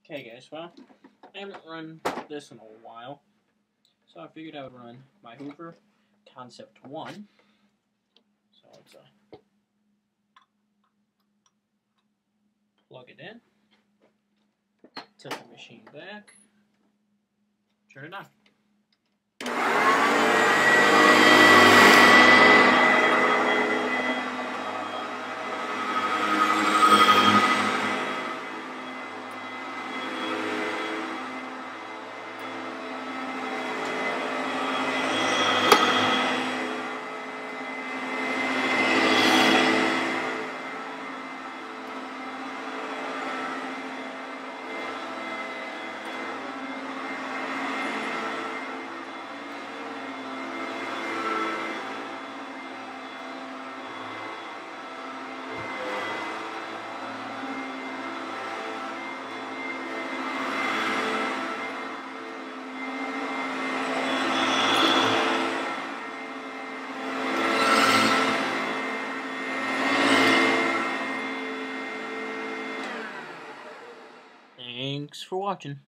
Okay guys, well, I haven't run this in a while, so I figured I would run my Hoover Concept 1. So let's plug it in, tilt the machine back, turn it on. Thanks for watching.